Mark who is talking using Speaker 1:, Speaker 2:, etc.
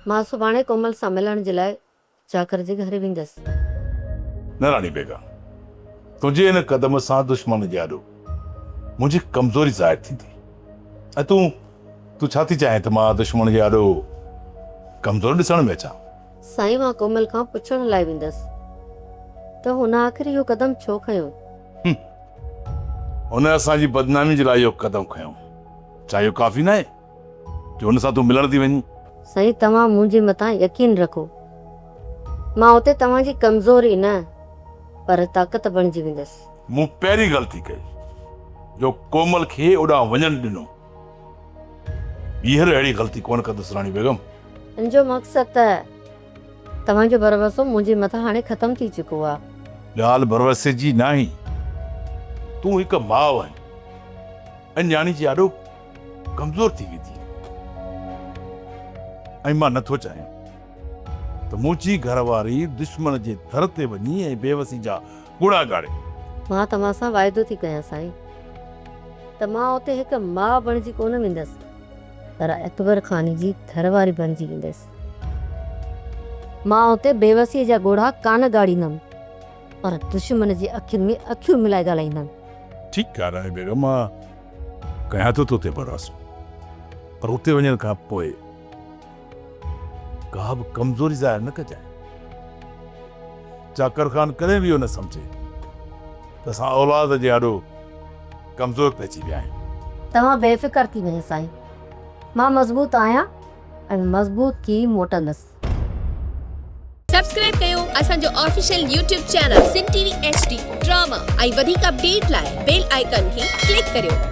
Speaker 1: मां सुभाणे कोमल सां मिलण जे लाइ चाकर जे घर वेंदसि।
Speaker 2: न रानी बेगम, तुंहिंजे हिन कदम सां दुश्मन जे आॾो मुंहिंजी कमज़ोरी ज़ाहिर थींदी। ऐं तूं छा थी चाहीं त मां दुश्मन जे आॾो कमज़ोर ॾिसण में अचां?
Speaker 1: साईं, मां कोमल खां पुछण लाइ वेंदसि त हुन आख़िर इहो कदम छो खयो।
Speaker 2: हुन असांजी बदनामी जे लाइ इहो कदम खयो। छा इहो काफ़ी न आहे जो हुन सां तूं मिलण थी वञी?
Speaker 1: साईं, तव्हां मुंहिंजे मथां यकीन रखो। मां उते तव्हांजी कमज़ोरी न पर ताक़त बणिजी वेंदसि।
Speaker 2: मूं पहिरीं ग़लती कई जो कोमल खे ओॾां वञण ॾिनो। ॿीहर अहिड़ी ग़लती कोन कंदुसि रानी बेगम।
Speaker 1: इन जो मक़सदु त तव्हांजो भरोसो मुंहिंजे मथां हाणे ख़तम थी चुको आहे।
Speaker 2: ॻाल्हि भरोसे जी न आहे। तूं हिकु माउ आहीं ऐं न्याणी जी आॾो कमज़ोर थी वेंदी। ऐं मां नथो चाहियां त मुंहिंजी घरवारी दुश्मन जे दर ते वञी ऐं बेवसी जा गुणा ॻाड़े।
Speaker 1: मां तव्हां सां वाइदो थी कयां साईं त मां उते हिकु माउ बणिजी कोन वेंदसि पर अकबर खानी जी घरवारी बणिजी वेंदसि। मां उते बेवसीअ जा ॻोढ़ा कान ॻाड़ींदमि पर दुश्मन जे अखियुनि में अखियूं मिलाए ॻाल्हाईंदमि।
Speaker 2: ठीकु आहे रानी बेगम, मां कयां थो तोते भरोसो, पर उते वञण खां पोइ का बि कमज़ोरी ज़ाहिर न कजांइ। चाकर ख़ान कॾहिं बि इहो न सम्झे त असां औलाद जे आॾो कमज़ोर पइजी विया आहियूं।
Speaker 1: तव्हां बेफ़िक्र थी वञो साईं, मां मज़बूत आहियां ऐं मज़बूत थी मोटंदसि।
Speaker 3: सब्सक्राइब कयो असांजो official YouTube channel Singh TV HD drama ऐं वधीक अपडेट लाइ बेल आइकन खे क्लिक करियो।